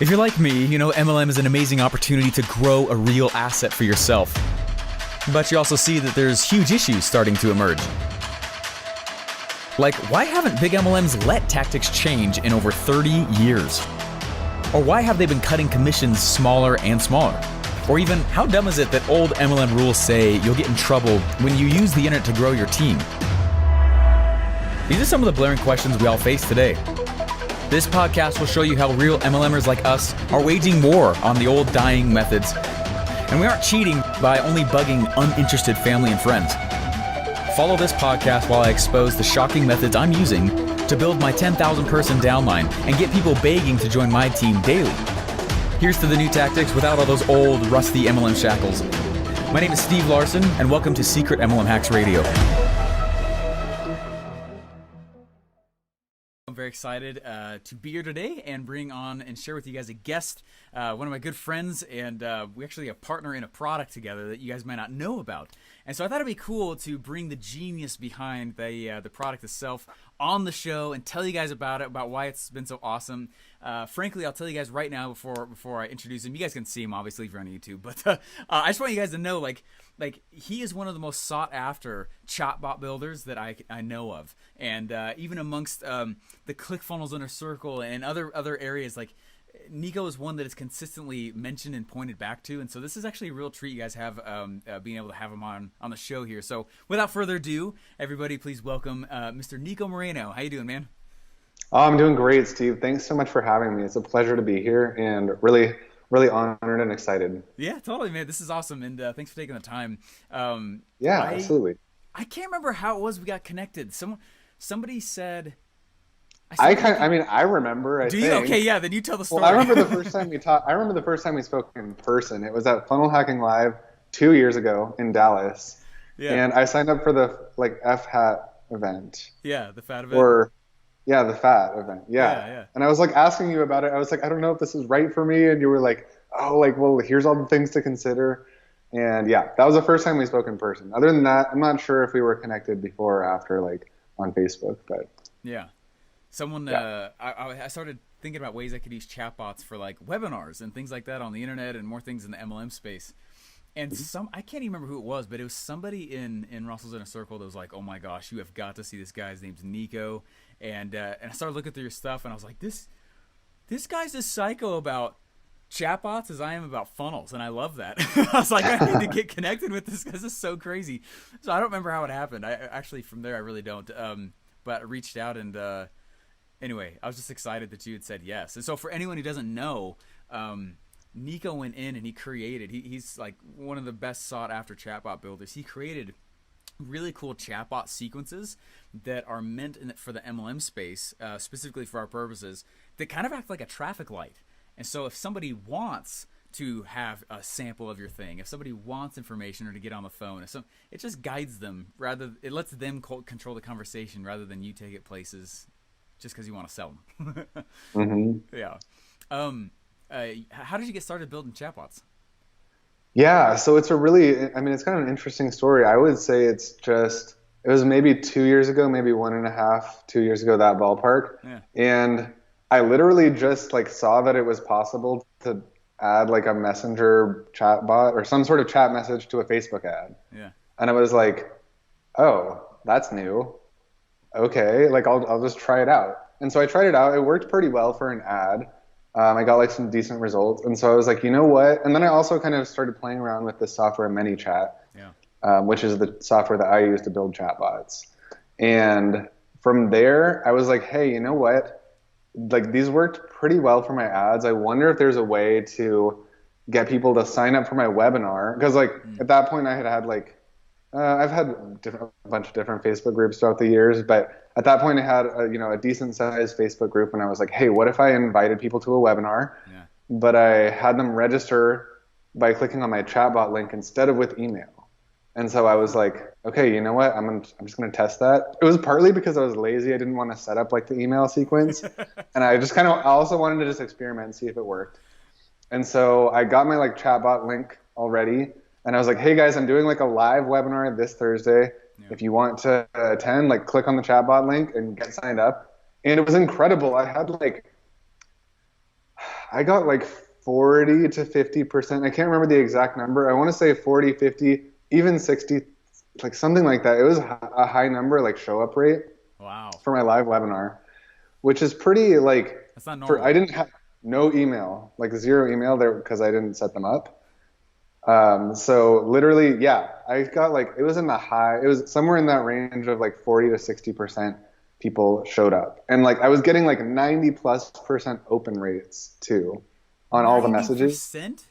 If you're like me, you know MLM is an amazing opportunity to grow a real asset for yourself. But you also see that there's huge issues starting to emerge. Like, why haven't big MLMs let tactics change in over 30 years? Or why have they been cutting commissions smaller and smaller? Or even, how dumb is it that old MLM rules say you'll get in trouble when you use the internet to grow your team? These are some of the blaring questions we all face today. This podcast will show you how real MLMers like us are waging war on the old dying methods. And we aren't cheating by only bugging uninterested family and friends. Follow this podcast while I expose the shocking methods I'm using to build my 10,000 person downline and get people begging to join my team daily. Here's to the new tactics without all those old, rusty MLM shackles. My name is Steve Larsen, and welcome to Secret MLM Hacks Radio. I'm very excited to be here today and bring on and share with you guys a guest, one of my good friends, and we actually have a partner in a product together that you guys might not know about. And so I thought it'd be cool to bring the genius behind the product itself on the show and tell you guys about it, about why it's been so awesome. Frankly, I'll tell you guys right now before I introduce him. You guys can see him obviously if you're on YouTube, but I just want you guys to know, like he is one of the most sought after chatbot builders that I know of, and even amongst the ClickFunnels Inner Circle and other areas, like Nico is one that is consistently mentioned and pointed back to, and so this is actually a real treat you guys have being able to have him on the show here. So without further ado, everybody please welcome Mr. Nico Moreno. How you doing, man? Oh, I'm doing great, Steve. Thanks so much for having me. It's a pleasure to be here and really honored and excited. Yeah, totally, man. This is awesome, and thanks for taking the time. Absolutely. I can't remember how it was we got connected. Somebody said... I remember. Do you? Okay, yeah. Then you tell the story. Well, I remember the first time we talked. I remember the first time we spoke in person. It was at Funnel Hacking Live 2 years ago in Dallas. Yeah. And I signed up for the FHAT event. Yeah, the FAT event. The FAT event. Yeah. And I was asking you about it. I was I don't know if this is right for me. And you were well, here's all the things to consider. And yeah, that was the first time we spoke in person. Other than that, I'm not sure if we were connected before or after, on Facebook, but yeah. I started thinking about ways I could use chatbots for webinars and things like that on the internet and more things in the MLM space. And I can't even remember who it was, but it was somebody in Russell's Inner Circle that was like, oh my gosh, you have got to see this guy. His name's Nico. And I started looking through your stuff and I was like, this guy's as psycho about chatbots as I am about funnels. And I love that. I was like, I need to get connected with this because this is so crazy. So I don't remember how it happened. I actually, from there, I really don't. But I reached out and, anyway, I was just excited that you had said yes. And so for anyone who doesn't know, Nico went in and he created, he's one of the best sought after chatbot builders. He created really cool chatbot sequences that are meant for the MLM space, specifically for our purposes, that kind of act like a traffic light. And so if somebody wants to have a sample of your thing, if somebody wants information or to get on the phone, it just guides them. It lets them control the conversation rather than you take it places just because you want to sell them. Mm-hmm. Yeah. How did you get started building chatbots? Yeah, so it's it's kind of an interesting story. I would say it was maybe 2 years ago, maybe 1.5, 2 years ago, that ballpark. Yeah. And I literally just saw that it was possible to add a messenger chatbot or some sort of chat message to a Facebook ad. Yeah. And I was like, oh, that's new. Okay, I'll just try it out. And so I tried it out. It worked pretty well for an ad. I got some decent results. And so I was like, you know what? And then I also kind of started playing around with the software ManyChat, which is the software that I use to build chatbots. And from there, I was like, hey, you know what? These worked pretty well for my ads. I wonder if there's a way to get people to sign up for my webinar. Because at that point I had I've had a bunch of different Facebook groups throughout the years, but at that point I had a decent sized Facebook group, and I was like, hey, what if I invited people to a webinar, but I had them register by clicking on my chatbot link instead of with email? And so I was like, okay, you know what? I'm just going to test that. It was partly because I was lazy. I didn't want to set up the email sequence, and I just I also wanted to just experiment and see if it worked. And so I got my chatbot link already. And I was like, hey guys, I'm doing a live webinar this Thursday. Yeah. If you want to attend, click on the chatbot link and get signed up. And it was incredible. I had I got like 40 to 50%. I can't remember the exact number. I want to say 40, 50, even 60, like something like that. It was a high number, like show up rate Wow. for my live webinar, which is pretty like That's not for normal. I didn't have no email, like zero email there because I didn't set them up. So literally, yeah, I got like it was in the high, it was somewhere in that range of like 40 to 60% people showed up. And like I was getting like 90+% open rates too on all the messages. 90%?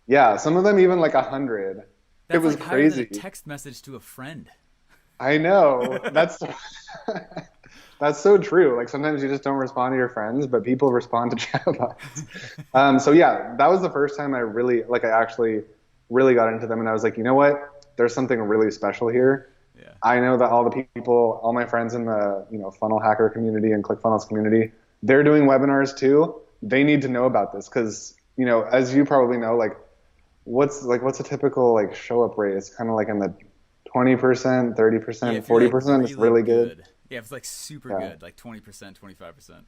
Yeah, some of them even like 100. It That's was like higher than a crazy. text message to a friend. I know. That's that's so true. Like sometimes you just don't respond to your friends, but people respond to chatbots. So yeah, that was the first time I really like I actually really got into them, and I was like, you know what? There's something really special here. Yeah. I know that all the people, all my friends in the funnel hacker community and ClickFunnels community, they're doing webinars too. They need to know about this because as you probably know, what's a typical like show up rate? It's kind of like in the 20%, Yeah, 30%, if you're like 40% is really really good. good. Yeah, if it's like super Yeah. good, like 20%, 25%.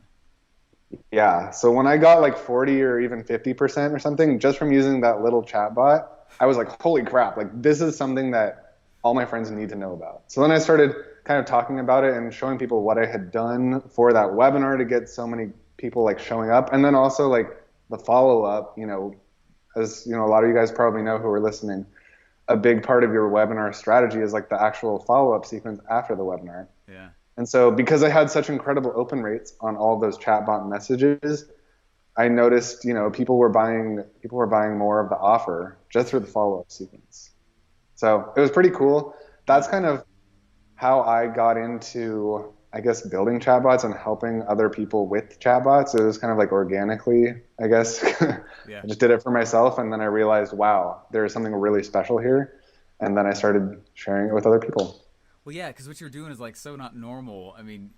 Yeah. So when I got like 40 or even 50% or something just from using that little chat bot, I was like, holy crap, like this is something that all my friends need to know about. So then I started kind of talking about it and showing people what I had done for that webinar to get so many people like showing up. And then also like the follow up, as a lot of you guys probably know who are listening, a big part of your webinar strategy is like the actual follow up sequence after the webinar. Yeah. And so because I had such incredible open rates on all those chatbot messages, I noticed, people were buying more of the offer just through the follow-up sequence. So it was pretty cool. Yeah. That's kind of how I got into, I guess, building chatbots and helping other people with chatbots. It was kind of like organically, I guess. Yeah. I just did it for myself, and then I realized, wow, there's something really special here. And then I started sharing it with other people. Well, yeah, because what you're doing is like so not normal. I mean,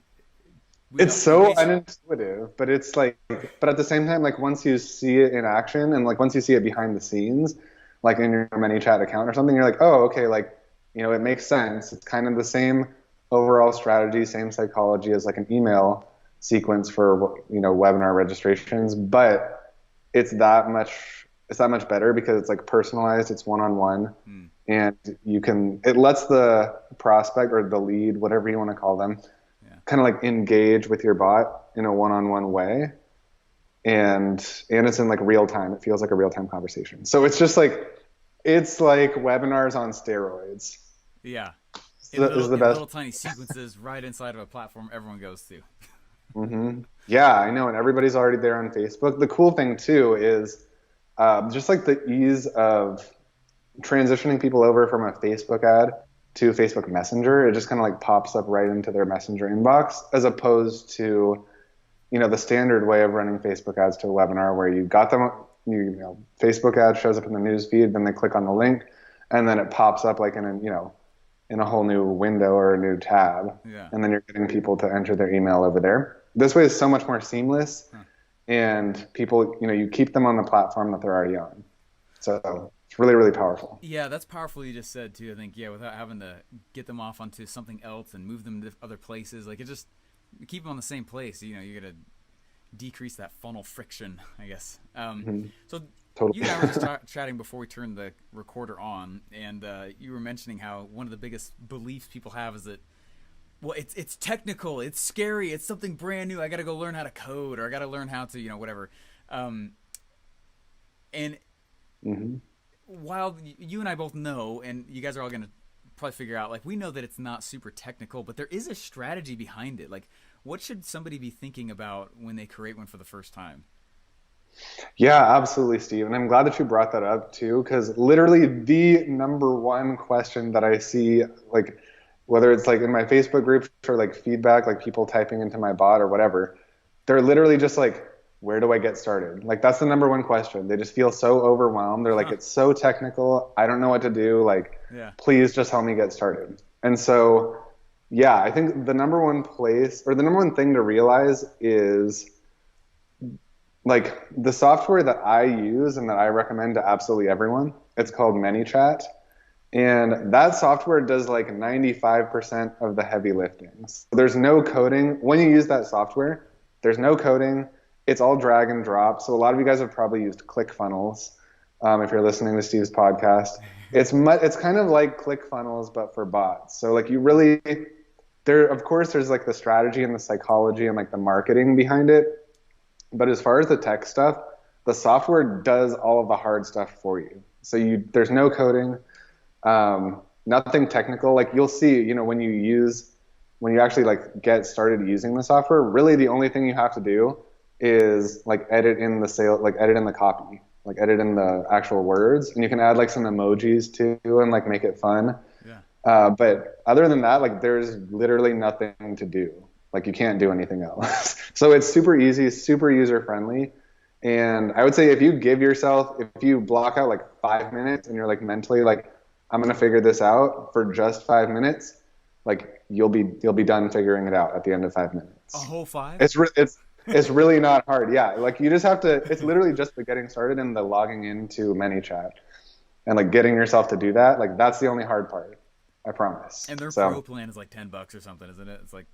It's we so base. unintuitive, but it's like, but at the same time, like once you see it in action and like once you see it behind the scenes, like in your ManyChat account or something, you're like, oh, okay, like, it makes sense. It's kind of the same overall strategy, same psychology as like an email sequence for, webinar registrations, but it's that much better because it's like personalized, it's one-on-one, Hmm. and it lets the prospect or the lead, whatever you want to call them, Yeah. kind of like engage with your bot in a one-on-one way, and it's in like real time. It feels like a real time conversation. So it's like webinars on steroids. Yeah. Is the, is the In best. little tiny sequences right inside of a platform everyone goes to. Yeah, I know, and everybody's already there on Facebook. The cool thing too is just like the ease of transitioning people over from a Facebook ad to Facebook Messenger. It just kind of like pops up right into their Messenger inbox, as opposed to the standard way of running Facebook ads to a webinar where you got them, Facebook ad shows up in the news feed, then they click on the link, and then it pops up like in a whole new window or a new tab, Yeah. and then you're getting people to enter their email over there. This way is so much more seamless, Huh. and people, you keep them on the platform that they're already on. So it's really, really powerful. Yeah, that's powerful. You just said too. I think without having to get them off onto something else and move them to other places, like it just keep them on the same place. You got to decrease that funnel friction, I guess. So you Totally. and I were just chatting before we turned the recorder on, and you were mentioning how one of the biggest beliefs people have is that, well, it's technical, it's scary, it's something brand new. I got to go learn how to code, or I got to learn how to whatever. And hmm while you and I both know, and you guys are all going to probably figure out, like, we know that it's not super technical, but there is a strategy behind it. Like, what should somebody be thinking about when they create one for the first time? Yeah, absolutely, Steve. And I'm glad that you brought that up too, because literally the number one question that I see, like whether it's like in my Facebook groups or like feedback, like people typing into my bot or whatever, they're literally just like, where do I get started? Like that's the number one question. They just feel so overwhelmed. They're like, Huh. it's so technical. I don't know what to do. Like, Yeah. please just help me get started. And so, yeah, I think the number one place or the number one thing to realize is like the software that I use and that I recommend to absolutely everyone. It's called ManyChat. And that software does like 95% of the heavy lifting. So there's no coding. When you use that software, there's no coding. It's all drag and drop. So a lot of you guys have probably used ClickFunnels. If you're listening to Steve's podcast, it's kind of like ClickFunnels, but for bots. So like you really, there, of course, there's like the strategy and the psychology and like the marketing behind it. But as far as the tech stuff, the software does all of the hard stuff for you. So there's no coding, nothing technical. Like you'll see, when you actually like get started using the software, really the only thing you have to do is like edit in the copy, like edit in the actual words, and you can add like some emojis too and like make it fun. Yeah. But other than that, like there's literally nothing to do. Like you can't do anything else. So it's super easy, super user friendly. And I would say if you block out like 5 minutes and you're like mentally like, I'm going to figure this out for just 5 minutes, like you'll be done figuring it out at the end of 5 minutes. A whole five? It's really not hard. Yeah. Like you just have to, it's literally just the getting started and the logging into ManyChat and like getting yourself to do that. Like that's the only hard part. I promise. And their pro plan is like $10 or something, isn't it? It's like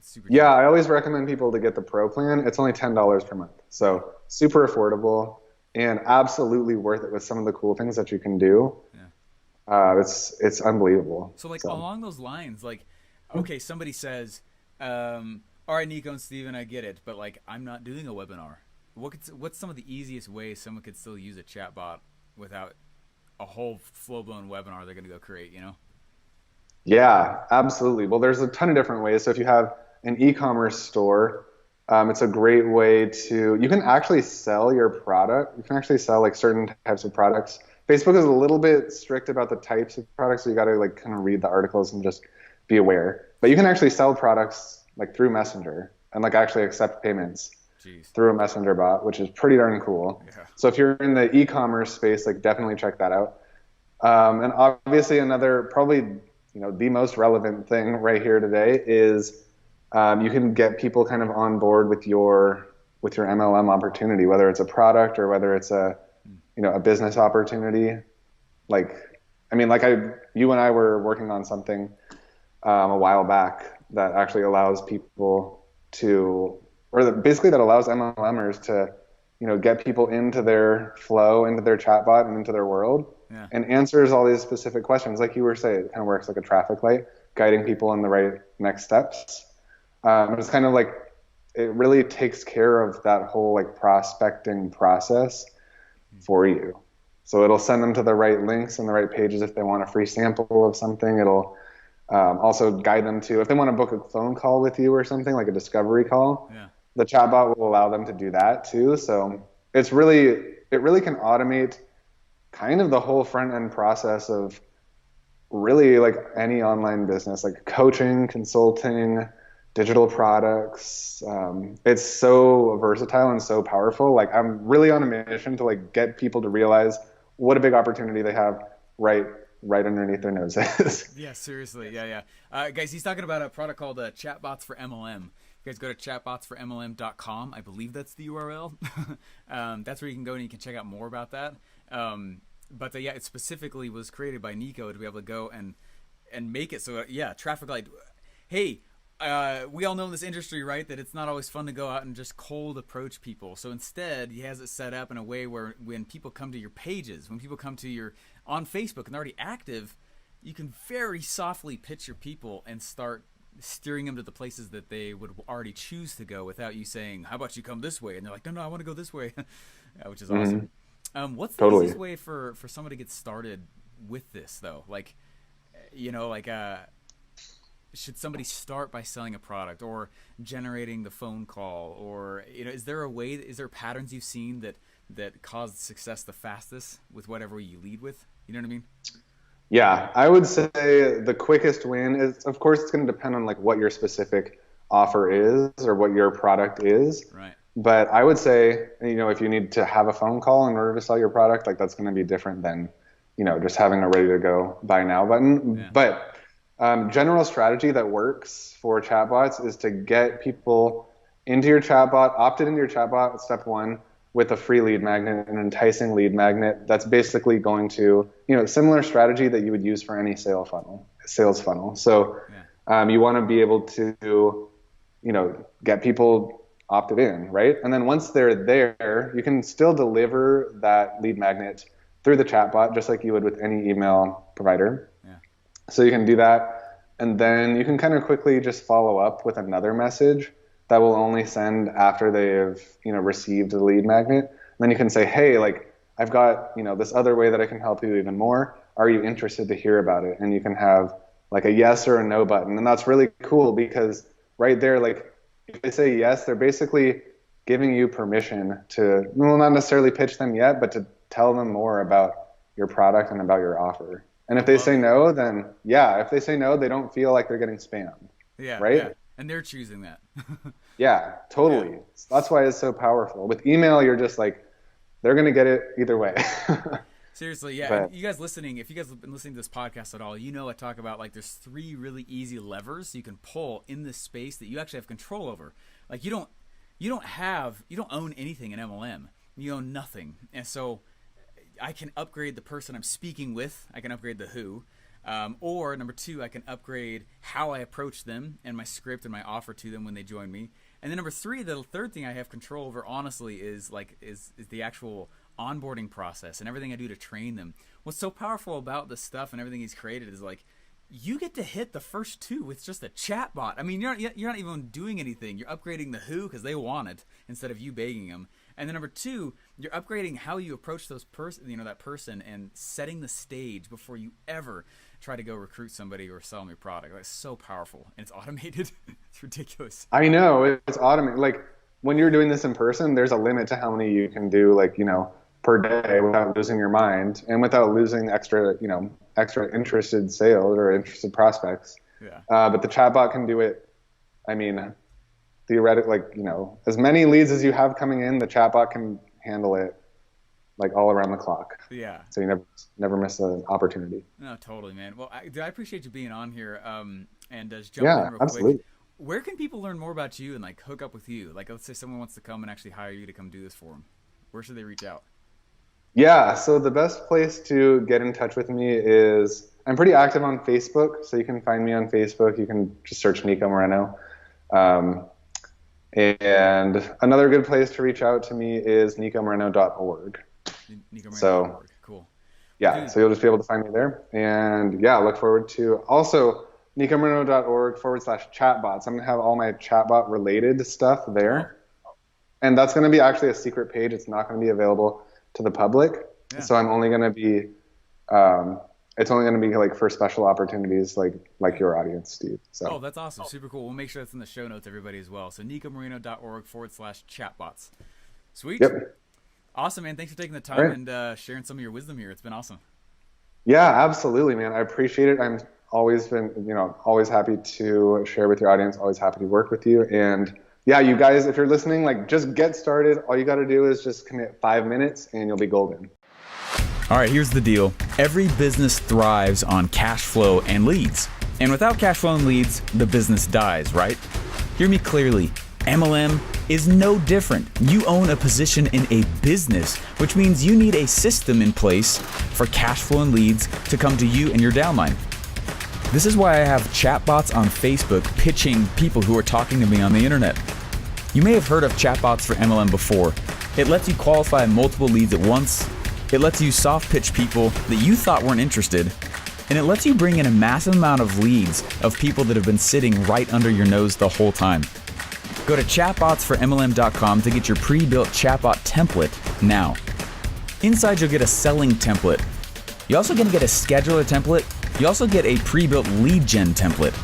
super cheap. Yeah, I always recommend people to get the pro plan. It's only $10 per month. So super affordable and absolutely worth it with some of the cool things that you can do. Yeah. It's unbelievable. So like along those lines, like, okay, somebody says, all right, Nico and Steven, I get it, but like I'm not doing a webinar. What's some of the easiest ways someone could still use a chatbot without a whole full-blown webinar they're going to go create, Yeah, absolutely. Well, there's a ton of different ways. So if you have an e-commerce store, it's a great way you can actually sell your product. You can actually sell like certain types of products. Facebook is a little bit strict about the types of products, so you got to like kind of read the articles and just be aware. But you can actually sell products like through Messenger and like actually accept payments through a Messenger bot, which is pretty darn cool. Yeah. So if you're in the e-commerce space, like definitely check that out. And obviously another probably the most relevant thing right here today is you can get people kind of on board with your MLM opportunity, whether it's a product or whether it's a business opportunity. Like, I mean, like you and I were working on something a while back that actually allows people basically that allows MLMers to, get people into their flow, into their chatbot and into their world. Yeah. And answers all these specific questions. Like you were saying, it kind of works like a traffic light, guiding people in the right next steps. It's kind of like, it really takes care of that whole like prospecting process for you. So it'll send them to the right links and the right pages if they want a free sample of something. It'll also guide them to, if they want to book a phone call with you or something, like a discovery call, the chatbot will allow them to do that too. So it really can automate kind of the whole front end process of really like any online business, like coaching, consulting, digital products. It's so versatile and so powerful. Like I'm really on a mission to like get people to realize what a big opportunity they have right underneath their noses. Yeah, seriously. Yeah. Guys, he's talking about a product called Chatbots for MLM. You guys go to chatbotsformlm.com. I believe that's the URL. That's where you can go and you can check out more about that. But yeah, it specifically was created by Nico to be able to go and make it so, traffic light. Hey, we all know in this industry, right, that it's not always fun to go out and just cold approach people. So instead, he has it set up in a way where when people come to your pages, when people come to on Facebook and they're already active, you can very softly pitch your people and start steering them to the places that they would already choose to go without you saying, how about you come this way? And they're like, no, I want to go this way, which is awesome. What's the easiest way for someone to get started with this, though? Like, should somebody start by selling a product or generating the phone call? Or, is there patterns you've seen that cause success the fastest with whatever you lead with? You know what I mean? Yeah, I would say the quickest win is, of course, it's going to depend on like what your specific offer is or what your product is. Right. But I would say, if you need to have a phone call in order to sell your product, like that's going to be different than, just having a ready to go buy now button. Yeah. But general strategy that works for chatbots is to get people into your chatbot, opted into your chatbot, step one, with a free lead magnet, an enticing lead magnet that's basically going to, similar strategy that you would use for any sales funnel. So you want to be able to, get people opted in, right? And then once they're there, you can still deliver that lead magnet through the chatbot, just like you would with any email provider. Yeah. So you can do that, and then you can kind of quickly just follow up with another message that will only send after they've, received the lead magnet. And then you can say, hey, like, I've got, this other way that I can help you even more. Are you interested to hear about it? And you can have like a yes or a no button. And that's really cool because right there, like, if they say yes, they're basically giving you permission to, well, not necessarily pitch them yet, but to tell them more about your product and about your offer. And if they say no, then if they say no, they don't feel like they're getting spammed. Yeah. Right? Yeah. And they're choosing that. Yeah, totally. Yeah. That's why it's so powerful. With email, you're just like, they're going to get it either way. Seriously, yeah. But, you guys listening, if you guys have been listening to this podcast at all, I talk about like there's 3 really easy levers you can pull in this space that you actually have control over. Like you don't own anything in MLM. You own nothing. And so I can upgrade the person I'm speaking with. I can upgrade the who. Or number 2, I can upgrade how I approach them and my script and my offer to them when they join me. And then number 3, the third thing I have control over, honestly, is the actual onboarding process and everything I do to train them. What's so powerful about this stuff and everything he's created is like, you get to hit the first 2 with just a chatbot. I mean, you're not even doing anything. You're upgrading the who because they want it instead of you begging them. And then number 2, you're upgrading how you approach that person and setting the stage before you ever try to go recruit somebody or sell them your product. That's so powerful, and it's automated. It's ridiculous. I know, it's automated. Like when you're doing this in person, there's a limit to how many you can do, like, per day without losing your mind and without losing extra interested sales or interested prospects. Yeah. But the chatbot can do it. I mean, theoretically, like, as many leads as you have coming in, the chatbot can handle it like all around the clock. Yeah. So you never miss an opportunity. No, totally, man. Well, I appreciate you being on here. And just jump in real absolutely. quick. Where can people learn more about you and like hook up with you? Like, let's say someone wants to come and actually hire you to come do this for them. Where should they reach out? Yeah, so the best place to get in touch with me is, I'm pretty active on Facebook, so you can find me on Facebook. You can just search Nico Moreno. And another good place to reach out to me is nicomoreno.org. So, cool. Yeah, so you'll just be able to find me there. And yeah, look forward to also nicomoreno.org/chatbots. I'm going to have all my chatbot related stuff there. And that's going to be actually a secret page. It's not going to be available to the public. Yeah. So I'm only going to be, it's only going to be like for special opportunities like your audience, Steve. So. Oh, that's awesome. Super cool. We'll make sure that's in the show notes, everybody, as well. So nicomoreno.org/chatbots. Sweet. Yep. Awesome, man. Thanks for taking the time and sharing some of your wisdom here. It's been awesome. Yeah, absolutely, man. I appreciate it. I'm always happy to share with your audience, always happy to work with you. And yeah, you guys, if you're listening, like, just get started. All you got to do is just commit 5 minutes and you'll be golden. All right, here's the deal. Every business thrives on cash flow and leads. And without cash flow and leads, the business dies, right? Hear me clearly. MLM is no different. You own a position in a business, which means you need a system in place for cash flow and leads to come to you and your downline. This is why I have chatbots on Facebook pitching people who are talking to me on the internet. You may have heard of chatbots for MLM before. It lets you qualify multiple leads at once. It lets you soft pitch people that you thought weren't interested. And it lets you bring in a massive amount of leads of people that have been sitting right under your nose the whole time. Go to chatbotsformlm.com to get your pre-built chatbot template now. Inside, you'll get a selling template. You're also going to get a scheduler template. You also get a pre-built lead gen template.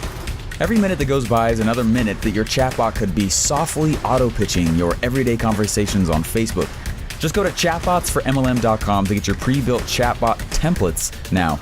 Every minute that goes by is another minute that your chatbot could be softly auto-pitching your everyday conversations on Facebook. Just go to chatbotsformlm.com to get your pre-built chatbot templates now.